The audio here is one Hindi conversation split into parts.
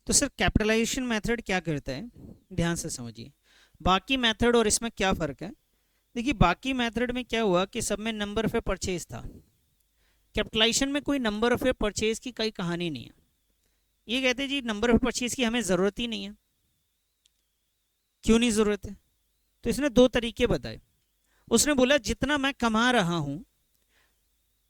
तो सर कैपिटलाइजेशन मेथड क्या करता है, ध्यान से समझिए। बाकी मेथड और इसमें क्या फ़र्क है। देखिए बाकी मेथड में क्या हुआ कि सब में नंबर ऑफ परचेज था। कैपिटलाइजेशन में कोई नंबर ऑफ परचेज की कोई कहानी नहीं है। ये कहते हैं जी नंबर ऑफ परचेज की हमें ज़रूरत ही नहीं है। क्यों नहीं ज़रूरत है? तो इसने दो तरीके बताए। उसने बोला जितना मैं कमा रहा हूं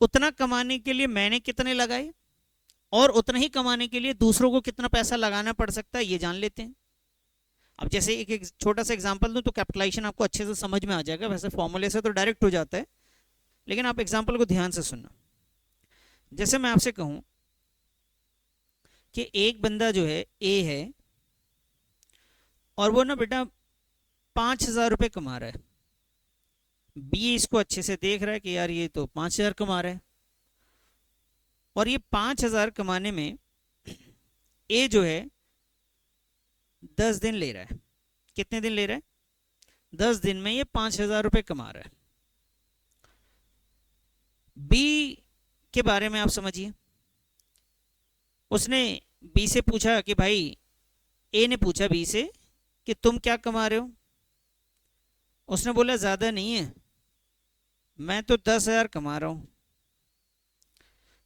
उतना कमाने के लिए मैंने कितने लगाए और उतना ही कमाने के लिए दूसरों को कितना पैसा लगाना पड़ सकता है ये जान लेते हैं। अब जैसे एक छोटा सा एग्जांपल दूं तो कैपिटलाइजेशन आपको अच्छे से समझ में आ जाएगा। वैसे फॉर्मूले से तो डायरेक्ट हो जाता है, लेकिन आप एग्जांपल को ध्यान से सुनना। जैसे मैं आपसे कहूं कि एक बंदा जो है ए है और वो ना बेटा 5,000 रुपये कमा रहा है। बी इसको अच्छे से देख रहा है कि यार ये तो 5,000 कमा रहा है, और ये 5,000 कमाने में ए जो है 10 दिन ले रहा है। कितने दिन ले रहा है? 10 दिन में ये 5,000 रुपये कमा रहा है। बी के बारे में आप समझिए। उसने बी से पूछा कि भाई, ए ने पूछा बी से कि तुम क्या कमा रहे हो। उसने बोला ज़्यादा नहीं है, मैं तो 10,000 कमा रहा हूँ।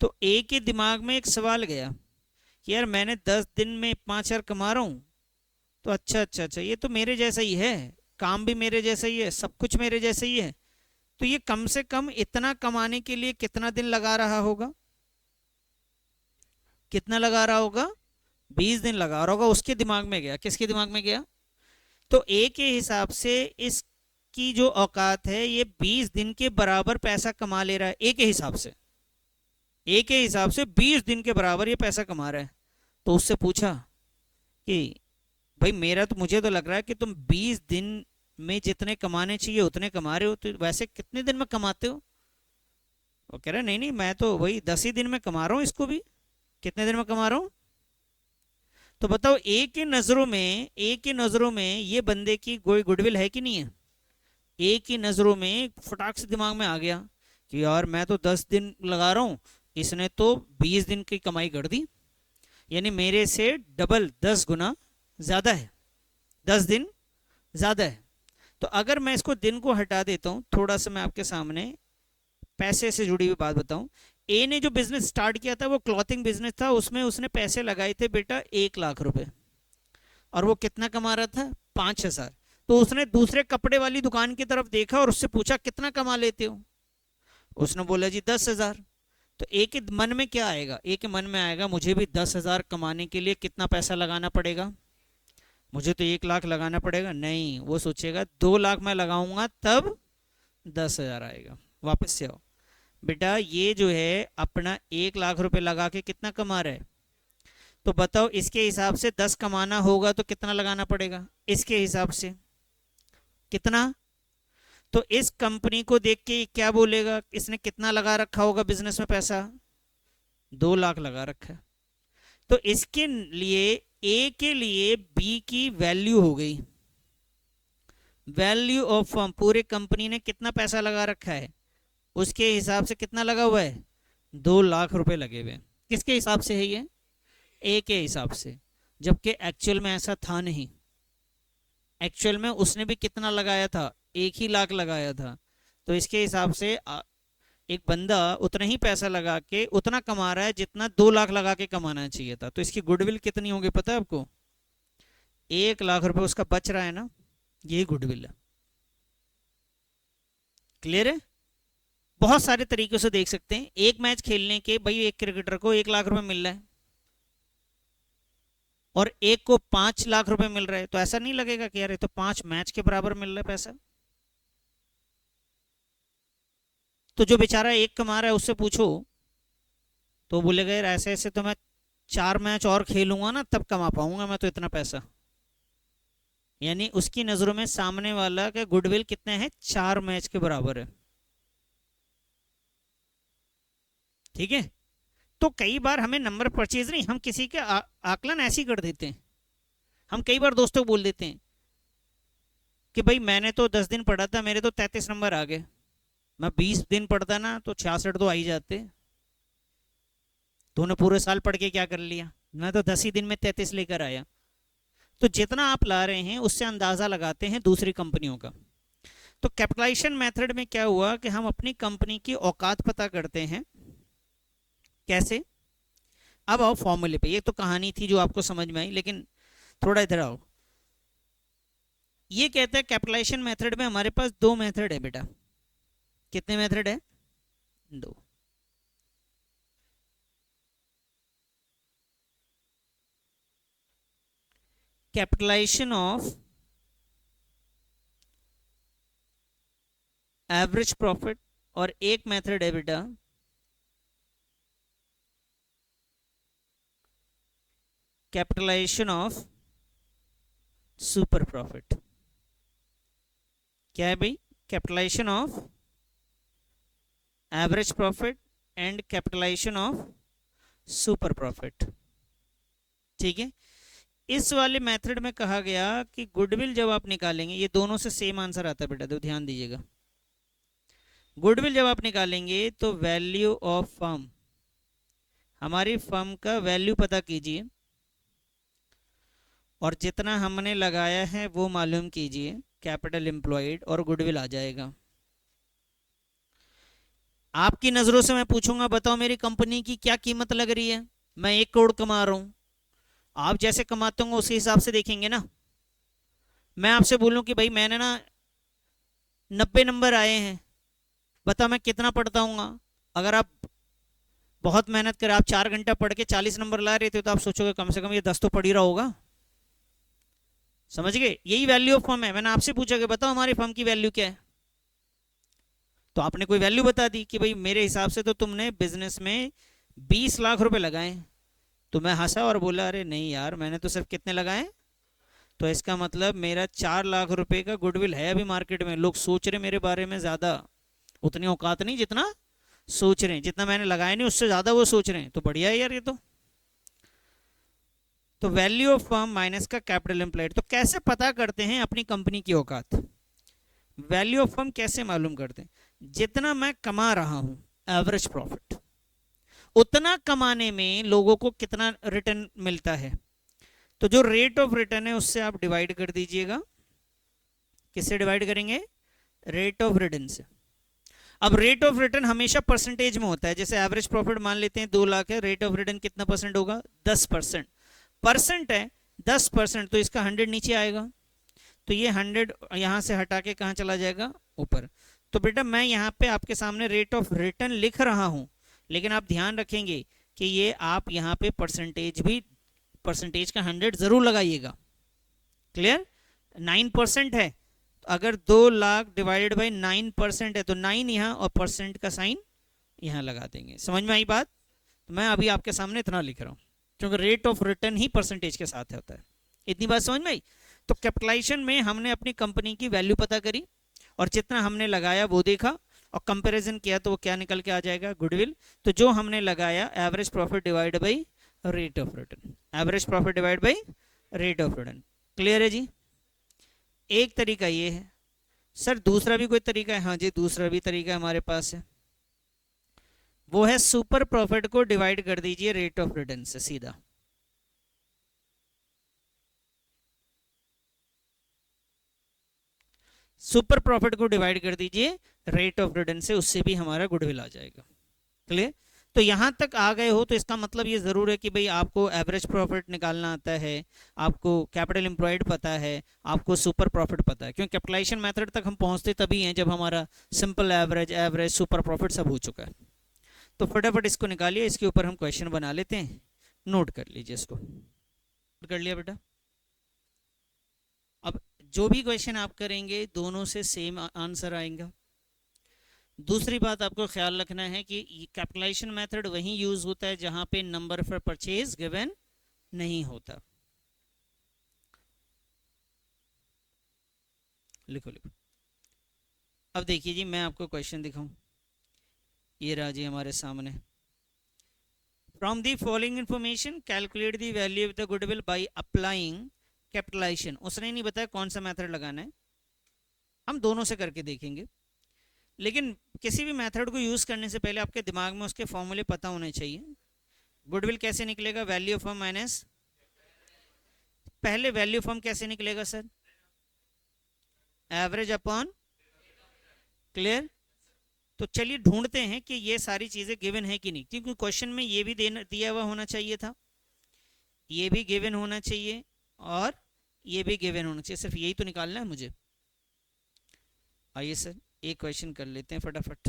तो ए के दिमाग में एक सवाल गया कि यार मैंने 10 दिन में 5,000 कमा रहा हूँ, तो अच्छा अच्छा अच्छा ये तो मेरे जैसा ही है, काम भी मेरे जैसा ही है, सब कुछ मेरे जैसा ही है। तो ये कम से कम इतना कमाने के लिए कितना दिन लगा रहा होगा? कितना लगा रहा होगा? 20 दिन लगा रहा होगा। उसके दिमाग में गया। किसके दिमाग में गया? तो ए के हिसाब से इसकी जो औकात है ये 20 दिन के बराबर पैसा कमा ले रहा है। ए के हिसाब से, ए के हिसाब से 20 दिन के बराबर ये पैसा कमा रहा है। तो उससे पूछा कि भाई मेरा तो, मुझे तो लग रहा है कि तुम 20 दिन में जितने कमाने चाहिए उतने कमा रहे हो, तो वैसे कितने दिन में कमाते हो? वो कह रहा है नहीं नहीं मैं तो वही 10 ही दिन में कमा रहा हूँ इसको भी। कितने दिन में कमा रहा हूँ? तो बताओ ए की नज़रों में, ए की नज़रों में ये बंदे की कोई गुडविल है कि नहीं है? ए की नज़रों में फटाक से दिमाग में आ गया कि यार मैं तो 10 दिन लगा रहा हूँ, इसने तो 20 दिन की कमाई कर दी, यानी मेरे से डबल 10 गुना ज़्यादा है, 10 दिन ज़्यादा है। तो अगर मैं इसको दिन को हटा देता हूँ, थोड़ा सा मैं आपके सामने पैसे से जुड़ी हुई बात बताऊं। ए ने जो बिजनेस स्टार्ट किया था वो क्लॉथिंग बिजनेस था। उसमें उसने पैसे लगाए थे बेटा 1,00,000 रुपए, और वो कितना कमा रहा था? 5,000। तो उसने दूसरे कपड़े वाली दुकान की तरफ देखा और उससे पूछा कितना कमा लेते हो। उसने बोला जी 10,000। तो ए के मन में क्या आएगा? ए के मन में आएगा मुझे भी 10,000 कमाने के लिए कितना पैसा लगाना पड़ेगा, मुझे तो 1,00,000 लगाना पड़ेगा। नहीं, वो सोचेगा 2,00,000 मैं लगाऊंगा तब 10,000 आएगा। वापस से आओ बेटा, ये जो है अपना 1,00,000 रुपए लगा के कितना कमा रहा है? तो बताओ इसके हिसाब से 10 कमाना होगा तो कितना लगाना पड़ेगा इसके हिसाब से? कितना? तो इस कंपनी को देख के क्या बोलेगा, इसने कितना लगा रखा होगा बिजनेस में पैसा? 2,00,000 लगा रखा है। तो इसके लिए, ए के लिए बी की वैल्यू हो गई, वैल्यू ऑफ फर्म। पूरे कंपनी ने कितना पैसा लगा रखा है, उसके हिसाब से कितना लगा हुआ है? 2,00,000 रुपए लगे हुए। किसके हिसाब से है ये? ए के हिसाब से। जबकि एक्चुअल में ऐसा था नहीं। एक्चुअल में उसने भी कितना लगाया था? 1 ही लाख लगाया था। तो इसके हिसाब से एक बंदा उतना ही पैसा लगा के उतना कमा रहा है जितना 2,00,000 लगा के कमाना चाहिए था। तो इसकी गुडविल कितनी होगी पता है आपको? 1,00,000 रुपए उसका बच रहा है ना, यही गुडविल है। क्लियर है? बहुत सारे तरीकों से देख सकते हैं। एक मैच खेलने के भाई एक क्रिकेटर को 1,00,000 रुपए मिल रहा है और एक को 5,00,000 रुपए मिल रहा है, तो ऐसा नहीं लगेगा कि यार ये तो 5 मैच के बराबर मिल रहा है पैसा? तो जो बेचारा एक कमा रहा है उससे पूछो तो बोलेगा यार ऐसे ऐसे तो मैं 4 मैच और खेलूंगा ना तब कमा पाऊंगा मैं तो इतना पैसा। यानी उसकी नजरों में सामने वाला का गुडविल कितने हैं? 4 मैच के बराबर है। ठीक है? तो कई बार हमें नंबर परचेज नहीं, हम किसी के आकलन ऐसी कर देते हैं। हम कई बार दोस्तों को बोल देते हैं कि भाई मैंने तो 10 दिन पढ़ा था, मेरे तो 33 नंबर आ गए। मैं 20 दिन पढ़ता ना तो 66 तो आ ही जाते। तूने पूरे साल पढ़ के क्या कर लिया? मैं तो 10 ही दिन में 33 लेकर आया। तो जितना आप ला रहे हैं उससे अंदाजा लगाते हैं दूसरी कंपनियों का। तो कैपिटलाइजेशन मेथड में क्या हुआ कि हम अपनी कंपनी की औकात पता करते हैं। कैसे? अब आओ फॉर्मूले पे। ये तो कहानी थी जो आपको समझ में आई, लेकिन थोड़ा इधर आओ। ये कहता है कैपिटलाइजेशन मेथड में हमारे पास दो मेथड है बेटा। कितने मेथड है? दो। कैपिटलाइजेशन ऑफ एवरेज प्रॉफिट, और एक मेथड है बेटा कैपिटलाइजेशन ऑफ सुपर प्रॉफिट। क्या है भाई? Capitalisation of average profit and capitalisation of super profit. ठीक है। इस वाले मेथड में कहा गया कि गुडविल जब आप निकालेंगे, ये दोनों से सेम आंसर आता है बेटा, तो ध्यान दीजिएगा। गुडविल जब आप निकालेंगे तो वैल्यू ऑफ फर्म, हमारी फर्म का वैल्यू पता कीजिए और जितना हमने लगाया है वो मालूम कीजिए, कैपिटल एम्प्लॉयड और गुडविल आ जाएगा। आपकी नज़रों से मैं पूछूंगा बताओ मेरी कंपनी की क्या कीमत लग रही है। मैं 1 करोड़ कमा रहा हूं, आप जैसे कमाते होंगे उसी हिसाब से देखेंगे ना। मैं आपसे बोलूं कि भाई मैंने ना 90 नंबर आए हैं, बता मैं कितना पढ़ता हूँ। अगर आप बहुत मेहनत करें, आप 4 घंटा पढ़ के 40 नंबर ला रहे थे, तो आप सोचोगे कम से कम ये 10 तो पढ़ ही रहा होगा। समझ गए? यही वैल्यू ऑफ फर्म है। मैंने आपसे पूछा कि बताओ हमारी फर्म की वैल्यू क्या है, तो आपने कोई वैल्यू बता दी कि भाई मेरे हिसाब से तो तुमने बिजनेस में 20 लाख रुपए लगाए। तो मैं हंसा और बोला अरे नहीं यार, मैंने तो सिर्फ कितने लगाए? तो इसका मतलब मेरा 4 लाख रुपए का गुडविल है अभी मार्केट में। लोग सोच रहे मेरे बारे में ज्यादा, उतनी औकात नहीं जितना सोच रहे हैं। जितना मैंने लगाया नहीं उससे ज्यादा वो सोच रहे हैं, तो बढ़िया है यार ये तो वैल्यू ऑफ फर्म माइनस का कैपिटल एम्प्लॉयड। तो कैसे पता करते हैं अपनी कंपनी की औकात? वैल्यू ऑफ फर्म कैसे मालूम करते हैं? जितना मैं कमा रहा हूं एवरेज प्रॉफिट, उतना कमाने में लोगों को कितना रिटर्न मिलता है। तो जो रेट ऑफ रिटर्न है उससे आप डिवाइड कर दीजिएगा। किससे डिवाइड करेंगे? रेट ऑफ रिटर्न से। अब रेट ऑफ रिटर्न हमेशा परसेंटेज में होता है। जैसे एवरेज प्रॉफिट मान लेते हैं 2 लाख है, रेट ऑफ रिटर्न कितना परसेंट होगा? 10%। परसेंट है 10%, तो इसका 100 नीचे आएगा। तो ये 100 यहां से हटा के कहां चला जाएगा? ऊपर। तो बेटा मैं यहाँ पे आपके सामने रेट ऑफ रिटर्न लिख रहा हूं, लेकिन आप ध्यान रखेंगे कि ये आप यहाँ पे परसेंटेज भी, परसेंटेज का 100 जरूर लगाइएगा। क्लियर? 9% है, तो अगर 2 लाख डिवाइडेड बाई 9% है तो 9 यहाँ और परसेंट का साइन यहाँ लगा देंगे। समझ में आई बात? तो मैं अभी आपके सामने इतना लिख रहा हूँ क्योंकि rate of return he percentage के साथ होता है। इतनी बात समझ में आई? तो कैपिटलाइजेशन में हमने अपनी कंपनी की वैल्यू पता करी और जितना हमने लगाया वो देखा और कंपैरिजन किया, तो वो क्या निकल के आ जाएगा? गुडविल। तो जो हमने लगाया average profit divide by rate of return, average profit divide by rate of return. Clear है जी? एक तरीका ये है। सर दूसरा भी कोई तरीका है? हाँ जी, दूसरा भी तरीका हमारे पास है। वो है सुपर प्रॉफिट को डिवाइड कर दीजिए रेट ऑफ रिटर्न से सीधा। सुपर प्रॉफिट को डिवाइड कर दीजिए रेट ऑफ रिटर्न से, उससे भी हमारा गुडविल आ जाएगा। क्लियर? तो यहां तक आ गए हो तो इसका मतलब ये जरूर है कि भाई आपको एवरेज प्रॉफिट निकालना आता है, आपको कैपिटल एम्प्लॉयड पता है, आपको सुपर प्रॉफिट पता है। क्योंकि कैपिटलाइजेशन मेथड तक हम पहुंचते तभी हैं जब हमारा simple average, average, super profit सब हो चुका है। तो फटाफट इसको निकालिए, इसके ऊपर हम क्वेश्चन बना लेते हैं। नोट कर लीजिए इसको। नोट कर लिया बेटा? अब जो भी क्वेश्चन आप करेंगे दोनों से सेम आंसर आएगा। दूसरी बात आपको ख्याल रखना है कि कैपिटलाइजेशन मेथड वहीं यूज होता है जहां पे नंबर फॉर परचेज गिवन नहीं होता। लिखो लिखो। अब देखिए जी, मैं आपको क्वेश्चन दिखाऊं। ये रहा जी हमारे सामने। From the following information calculate the value of the goodwill by applying capitalisation. उसने नहीं बताया कौन सा मेथड लगाना है, हम दोनों से करके देखेंगे। लेकिन किसी भी मेथड को यूज करने से पहले आपके दिमाग में उसके फॉर्मूले पता होने चाहिए। गुडविल कैसे निकलेगा? वैल्यू ऑफ फर्म माइनस, पहले वैल्यू ऑफ फर्म कैसे निकलेगा सर? Average upon, clear. तो चलिए ढूंढते हैं कि ये सारी चीजें गिवन है कि नहीं, क्योंकि क्वेश्चन में ये भी देना दिया हुआ होना चाहिए था, ये भी गिवन होना चाहिए, और ये भी गिवन होना चाहिए, सिर्फ यही तो निकालना है मुझे। आइए सर एक क्वेश्चन कर लेते हैं फटाफट।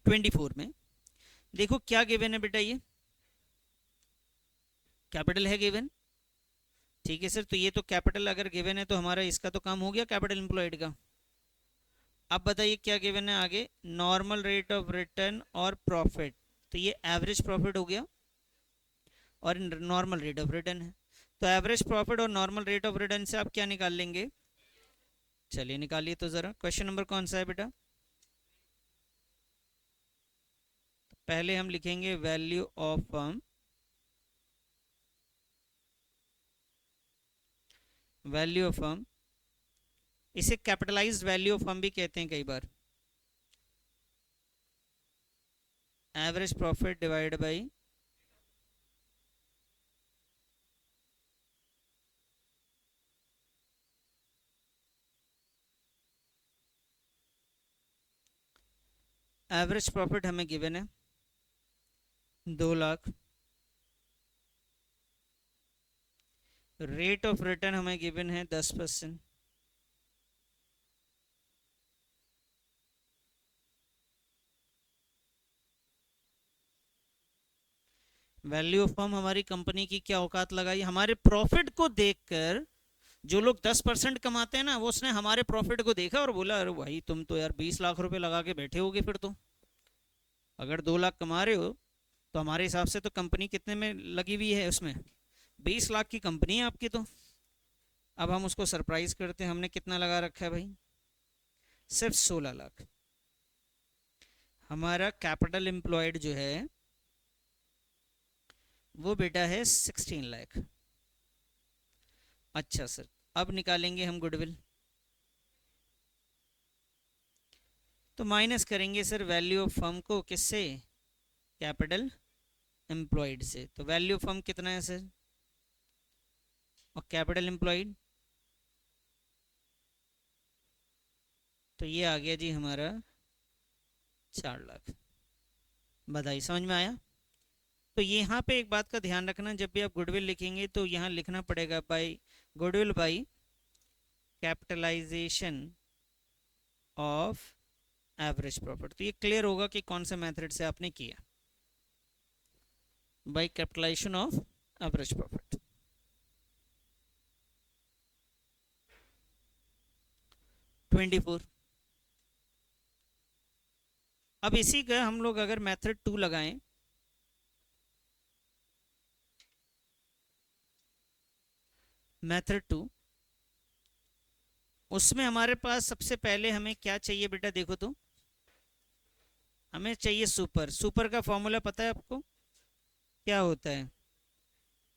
24 में देखो क्या गिवन है बेटा, ये कैपिटल है गिवन, ठीक है सर। तो ये तो कैपिटल अगर गिवन है तो हमारा इसका तो काम हो गया कैपिटल एम्प्लॉयड का। अब बताइए क्या गिवन है आगे? नॉर्मल रेट ऑफ रिटर्न और प्रॉफिट, तो ये एवरेज प्रॉफिट हो गया और नॉर्मल रेट ऑफ रिटर्न है। तो एवरेज प्रॉफिट और नॉर्मल रेट ऑफ रिटर्न से आप क्या निकाल लेंगे? चलिए निकालिए तो जरा। क्वेश्चन नंबर कौन सा है बेटा? पहले हम लिखेंगे value of firm, value of firm, इसे कैपिटलाइज्ड वैल्यू ऑफ फर्म भी कहते हैं कई बार। Average profit divide by average profit हमें गिवन है 2 लाख, रेट ऑफ रिटर्न हमें गिवन है 10%, वैल्यू ऑफ फर्म हमारी कंपनी की क्या औकात लगाई, हमारे प्रॉफिट को देखकर। जो लोग 10% कमाते हैं ना, वो उसने हमारे प्रॉफिट को देखा और बोला अरे भाई तुम तो यार 20 लाख रुपए लगा के बैठे होगे, फिर तो अगर 2 लाख कमा रहे हो तो हमारे हिसाब से तो कंपनी कितने में लगी हुई है, उसमें 20 लाख की कंपनी है आपकी तो। अब हम उसको सरप्राइज करते हैं, हमने कितना लगा रखा है भाई? सिर्फ 16 लाख। हमारा कैपिटल एम्प्लॉयड जो है वो बेटा है 16 लाख। अच्छा सर, अब निकालेंगे हम गुडविल, तो माइनस करेंगे सर वैल्यू ऑफ फर्म को किससे? कैपिटल एम्प्लॉयड से। तो वैल्यू ऑफ फर्म कितना है सर? और कैपिटल एम्प्लॉयड, तो ये आ गया जी हमारा 4 लाख। बधाई, समझ में आया? तो यहाँ पे एक बात का ध्यान रखना, जब भी आप गुडविल लिखेंगे तो यहाँ लिखना पड़ेगा by goodwill by capitalisation of average profit. तो ये क्लियर होगा कि कौन से मेथड से आपने किया, by capitalisation of average profit. 24, अब इसी का हम लोग अगर मेथड 2 लगाएं, मेथड 2, उसमें हमारे पास सबसे पहले हमें क्या चाहिए बेटा? देखो तो हमें चाहिए सुपर। सुपर का फॉर्मूला पता है आपको क्या होता है?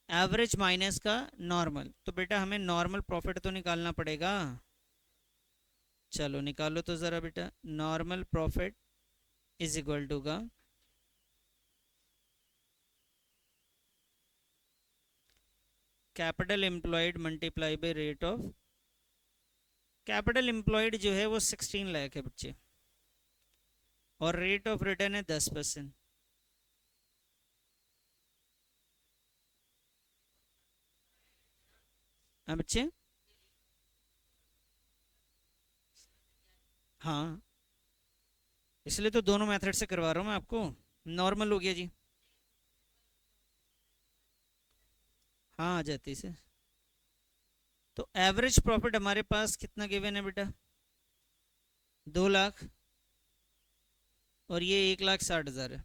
एवरेज माइनस का नॉर्मल। तो बेटा हमें नॉर्मल प्रॉफिट तो निकालना पड़ेगा। चलो निकालो तो ज़रा बेटा। Normal profit is equal to का capital employed multiply by rate of, capital employed जो है वो 16 लाख है बच्चे, और रेट ऑफ रिटर्न है 10%। हाँ बच्चे, हाँ इसलिए तो दोनों मेथड से करवा रहा हूँ मैं आपको। नॉर्मल हो गया जी, हाँ आ जाती से। तो एवरेज प्रॉफिट हमारे पास कितना गिवन है बेटा? 2 लाख, और ये 1,60,000 है।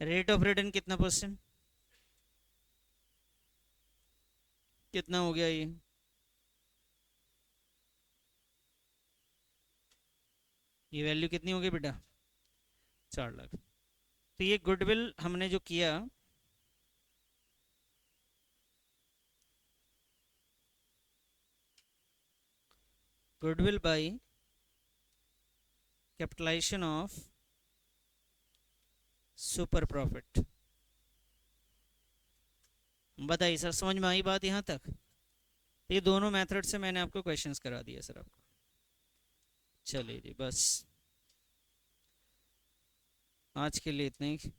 रेट ऑफ रिटर्न कितना परसेंट? कितना हो गया ये वैल्यू कितनी होगी बेटा? 4 लाख। तो ये गुडविल हमने जो किया, goodwill by capitalisation of super profit. बताइए सर, समझ में आई बात यहाँ तक? ये दोनों मेथड से मैंने आपको क्वेश्चंस करा दिया सर आपको। चलिए जी, बस आज के लिए इतना ही।